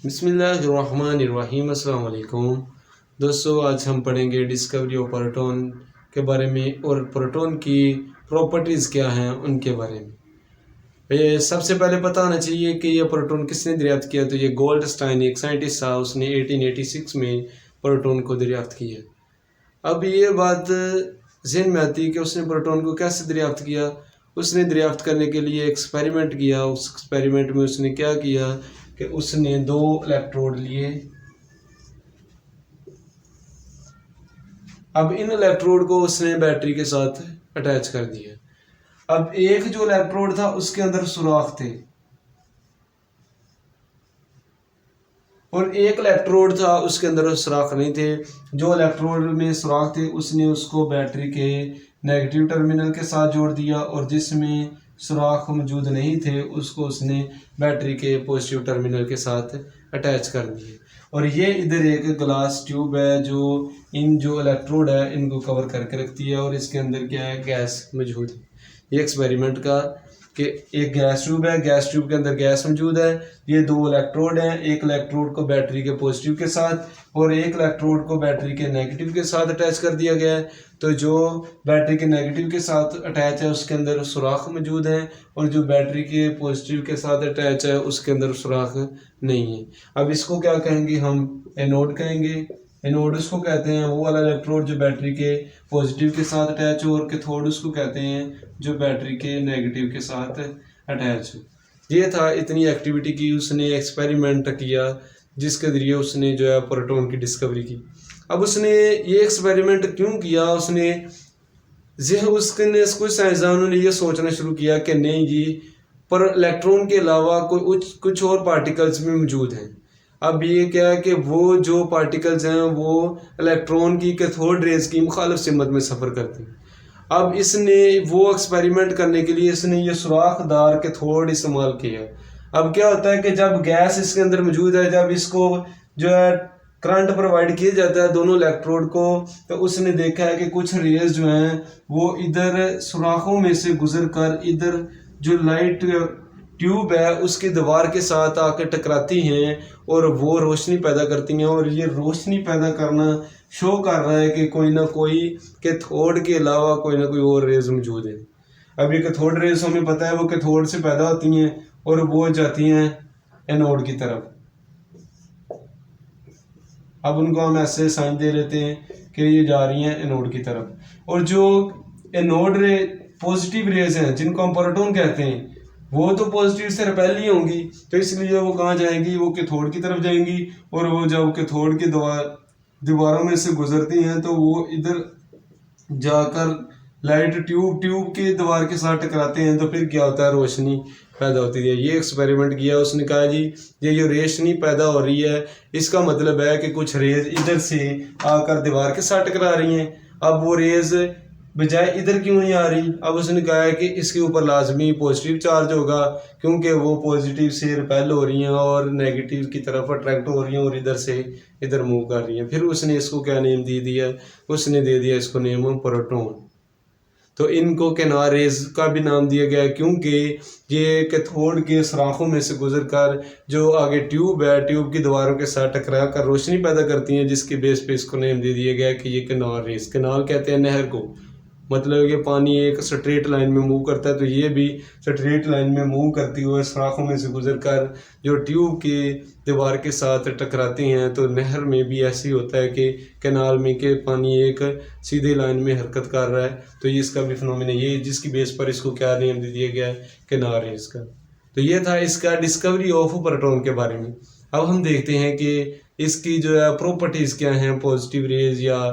बिस्मिल्लाहिर्रहमानिर्रहीम। अस्सलाम वालेकुम दोस्तों, आज हम पढ़ेंगे डिस्कवरी ऑफ प्रोटॉन के बारे में और प्रोटॉन की प्रॉपर्टीज़ क्या हैं उनके बारे में। ये सबसे पहले पता होना चाहिए कि ये प्रोटॉन किसने दरियाफ्त किया। तो ये गोल्डस्टाइन एक साइंटिस्ट था, उसने 1886 में प्रोटॉन को दरियाफ्त किया। अब ये बात जहन में आती है कि उसने प्रोटॉन को कैसे दरियाफ्त किया। उसने दरियाफ्त करने के लिए एक्सपेरिमेंट किया। उस एक्सपेरिमेंट में उसने क्या किया कि उसने दो इलेक्ट्रोड लिए। अब इन इलेक्ट्रोड को उसने बैटरी के साथ अटैच कर दिया। अब एक जो इलेक्ट्रोड था उसके अंदर सुराख थे और एक इलेक्ट्रोड था उसके अंदर सुराख नहीं थे। जो इलेक्ट्रोड में सुराख थे उसने उसको बैटरी के नेगेटिव टर्मिनल के साथ जोड़ दिया और जिसमें सुराख मौजूद नहीं थे उसको उसने बैटरी के पॉजिटिव टर्मिनल के साथ अटैच कर दिए। और ये इधर एक ग्लास ट्यूब है जो इन जो इलेक्ट्रोड है इनको कवर करके रखती है और इसके अंदर क्या है, गैस मौजूद है। ये एक्सपेरिमेंट का कि एक गैस ट्यूब है, गैस ट्यूब के अंदर गैस मौजूद है। ये दो इलेक्ट्रोड हैं, एक इलेक्ट्रोड को बैटरी के पॉजिटिव के साथ और एक इलेक्ट्रोड को बैटरी के नेगेटिव के साथ अटैच कर दिया गया है। तो जो बैटरी के नेगेटिव के साथ अटैच है उसके अंदर सुराख मौजूद है और जो बैटरी के पॉजिटिव के साथ अटैच है उसके अंदर सुराख नहीं है। अब इसको क्या कहेंगे, हम एनोड कहेंगे। एनोड उसको कहते हैं वो वाला इलेक्ट्रोड जो बैटरी के पॉजिटिव के साथ अटैच हो, और कैथोड उसको कहते हैं जो बैटरी के नेगेटिव के साथ अटैच हो। ये था, इतनी एक्टिविटी की उसने, एक्सपेरिमेंट किया जिसके ज़रिए उसने जो है प्रोटॉन की डिस्कवरी की। अब उसने ये एक्सपेरिमेंट क्यों किया, उसने कुछ साइंसदानों ने ये सोचना शुरू किया कि नहीं जी, पर इलेक्ट्रॉन के अलावा कुछ और पार्टिकल्स भी मौजूद हैं। अब ये क्या है कि वो जो पार्टिकल्स हैं वो इलेक्ट्रॉन की कैथोड रेज की मुखालिफ सिमत में सफ़र करते हैं। अब इसने वो एक्सपेरिमेंट करने के लिए इसने ये सुराखदार कैथोड इस्तेमाल किया। अब क्या होता है कि जब गैस इसके अंदर मौजूद है, जब इसको जो है करंट प्रोवाइड किया जाता है दोनों इलेक्ट्रोड को, तो उसने देखा है कि कुछ रेज जो हैं वो इधर सुराखों में से गुजर कर इधर जो लाइट ट्यूब है उसकी दीवार के साथ आकर टकराती हैं और वो रोशनी पैदा करती हैं। और ये रोशनी पैदा करना शो कर रहा है कि कोई ना कोई कैथोड के अलावा कोई ना कोई और रेज मौजूद है। अब ये कैथोड रेज हमें पता है वो कैथोड से पैदा होती हैं और वो जाती हैं एनोड की तरफ। अब उनको हम ऐसे साइन दे लेते हैं कि ये जा रही हैं एनोड की तरफ। और जो एनोड रे पॉजिटिव रेज हैं जिनको हम प्रोटॉन कहते हैं वो तो पॉजिटिव से रिपेल ही होंगी, तो इसलिए वो कहाँ जाएंगी, वो कैथोड की तरफ जाएंगी। और वो जब कैथोड की दीवारों में से गुजरती हैं तो वो इधर जाकर लाइट ट्यूब की दीवार के साथ टकराते हैं, तो फिर क्या होता है, रोशनी पैदा होती है। ये एक्सपेरिमेंट किया उसने, कहा जी ये जो रोशनी पैदा हो रही है इसका मतलब है कि कुछ रेज इधर से आकर दीवार के साथ टकरा रही हैं। अब वो रेज बजाय इधर क्यों नहीं आ रही, अब उसने कहा है कि इसके ऊपर लाजमी पॉजिटिव चार्ज होगा क्योंकि वो पॉजिटिव से रिपेल हो रही हैं और नेगेटिव की तरफ अट्रैक्ट हो रही हैं और इधर से इधर मूव कर रही हैं। फिर उसने इसको क्या नेम दे दिया, उसने दे दिया इसको नेम प्रोटॉन। तो इनको केनार रेज का भी नाम दिया गया क्योंकि ये कैथोड के सुराखों में से गुजर कर जो आगे ट्यूब है, ट्यूब की दीवारों के साथ टकरा कर रोशनी पैदा करती हैं, जिसके बेस पे इसको नेम दे दिया गया कि ये केनार रेज। केनाल कहते हैं नहर को, मतलब ये पानी एक स्ट्रेट लाइन में मूव करता है, तो ये भी स्ट्रेट लाइन में मूव करती हुए सुराखों में से गुजर कर जो ट्यूब की दीवार के साथ टकराती हैं। तो नहर में भी ऐसे ही होता है कि कैनाल में के पानी एक सीधे लाइन में हरकत कर रहा है, तो ये इसका भी फिनोमेना ये जिसकी बेस पर इसको क्या नेम दे दिया गया है, कैनाल है इसका। तो ये था इसका डिस्कवरी ऑफ प्रोटॉन के बारे में। अब हम देखते हैं कि इसकी जो है प्रॉपर्टीज़ क्या हैं, पॉजिटिव रेज या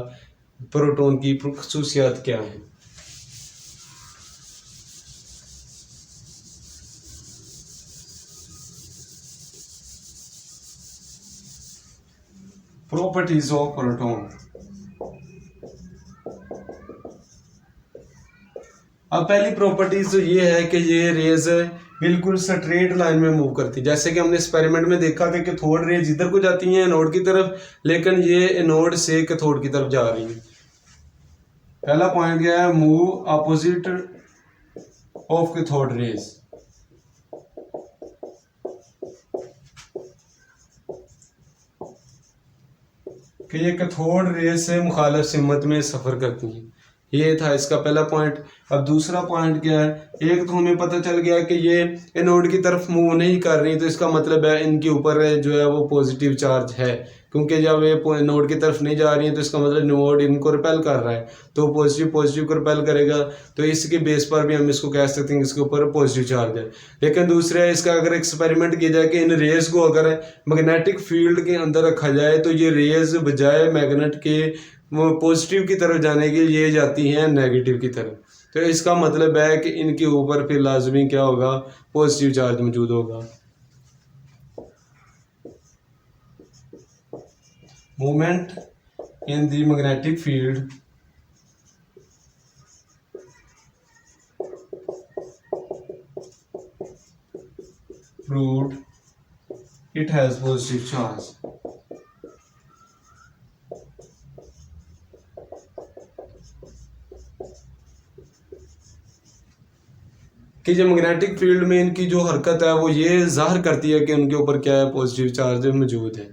प्रोटॉन की खसूसियात क्या हैं। Properties of proton. अब पहली प्रॉपर्टीज तो ये है कि ये रेज बिल्कुल स्ट्रेट लाइन में मूव करती है। जैसे कि हमने एक्सपेरिमेंट में देखा कि कैथोड रेज इधर को जाती हैं एनोड की तरफ, लेकिन ये एनोड से कैथोड की तरफ जा रही है। पहला पॉइंट क्या है, move opposite of cathode rays. कि ये कैथोड रेज से मुखालिफ सिमत में सफ़र करती हैं। ये था इसका पहला पॉइंट। अब दूसरा पॉइंट क्या है, एक तो हमें पता चल गया कि ये एनोड की तरफ मूव नहीं कर रही, तो इसका मतलब है इनके ऊपर जो है वो पॉजिटिव चार्ज है, क्योंकि जब ये नोड की तरफ नहीं जा रही है तो इसका मतलब नोड इनको रिपेल कर रहा है, तो पॉजिटिव पॉजिटिव को रिपेल करेगा, तो इसके बेस पर भी हम इसको कह सकते हैं कि इसके ऊपर पॉजिटिव चार्ज है। लेकिन दूसरा इसका अगर एक्सपेरिमेंट किया जाए कि इन रेज को अगर मैग्नेटिक फील्ड के अंदर रखा जाए तो ये रेज बजाय मैग्नेट के वो पॉजिटिव की तरफ जाने के लिए जाती हैं नेगेटिव की तरफ, तो इसका मतलब है कि इनके ऊपर फिर लाजमी क्या होगा, पॉजिटिव चार्ज मौजूद होगा। Movement in the magnetic field proved it has positive charge। कि जो मैग्नेटिक फील्ड में इनकी जो हरकत है वो ये जाहिर करती है कि उनके ऊपर क्या है, पॉजिटिव चार्ज मौजूद है।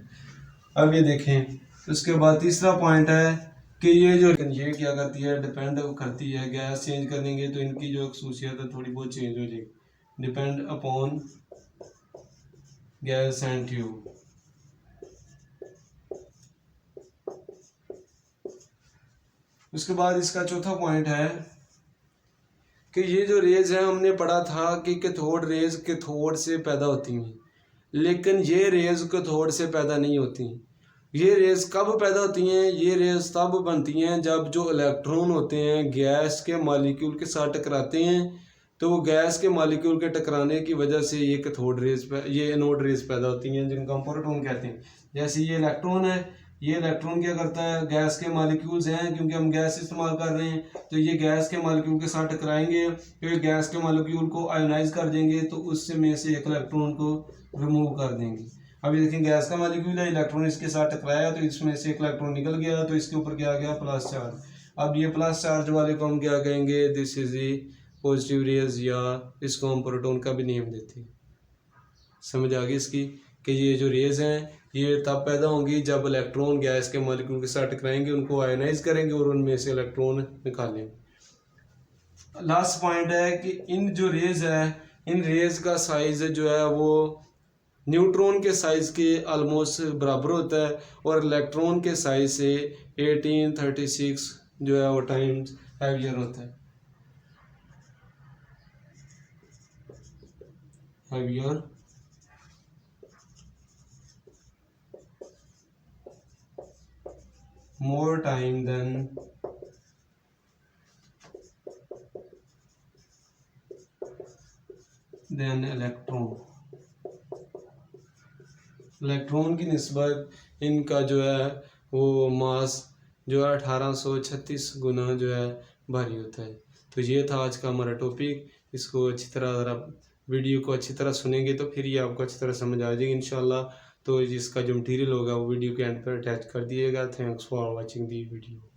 अब ये देखें, उसके बाद तीसरा पॉइंट है कि ये क्या करती है, डिपेंड करती है, गैस चेंज करेंगे तो इनकी जो खसूसियत है थोड़ी बहुत चेंज हो जाएगी, depend upon gas and tube. उसके बाद इसका चौथा पॉइंट है कि ये जो रेज है हमने पढ़ा था कि कैथोड रेज कैथोड से पैदा होती हैं, लेकिन ये रेज कैथोड से पैदा नहीं होती। ये रेज कब पैदा होती हैं, ये रेज तब बनती हैं जब जो इलेक्ट्रॉन होते हैं गैस के मॉलिक्यूल के साथ टकराते हैं, तो वो गैस के मॉलिक्यूल के टकराने की वजह से ये कैथोड रेज ये एनोड रेज पैदा होती हैं, जिनको हम प्रोटॉन कहते हैं। जैसे ये इलेक्ट्रॉन है, ये इलेक्ट्रॉन क्या करता है, गैस के मॉलिक्यूल्स हैं, क्योंकि हम गैस इस्तेमाल कर रहे हैं, तो ये गैस के मॉलिक्यूल के साथ टकराएंगे, फिर गैस के मॉलिक्यूल को आयोनाइज कर देंगे, तो उससे में से एक इलेक्ट्रॉन को रिमूव कर देंगे। अभी देखें, गैस का मॉलिक्यूल है, इलेक्ट्रॉन इसके साथ टकराया तो इसमें से एक इलेक्ट्रॉन निकल गया, तो इसके ऊपर क्या आ गया, प्लस चार्ज। अब ये प्लस चार्ज वाले को हम क्या कहेंगे, this is a positive raise, या इसको हम प्रोटॉन का भी नेम देते हैं। समझ आ गई इसकी, कि ये जो रेज हैं ये तब पैदा होंगी जब इलेक्ट्रॉन गैस के मॉलिक्यूल के साथ टकराएंगे, उनको आयोनाइज करेंगे और उनमें से इलेक्ट्रॉन निकालेंगे। लास्ट पॉइंट है कि इन जो रेज है, इन रेज का साइज जो है वो न्यूट्रॉन के साइज के ऑलमोस्ट बराबर होता है, और इलेक्ट्रॉन के साइज से 1836 जो है वो टाइम्स हैवियर होता है, heavier more time than electron. Electron की निस्बत इनका जो है वो मास जो है 1836 गुना जो है भारी होता है। तो ये था आज का हमारा टॉपिक। इसको अच्छी तरह अगर आप वीडियो को अच्छी तरह सुनेंगे तो फिर ये आपको अच्छी तरह समझ आ जाएगी इंशाल्लाह। तो इसका जो मटीरियल होगा वो वीडियो के एंड पर अटैच कर दिएगा। Thanks for watching the video.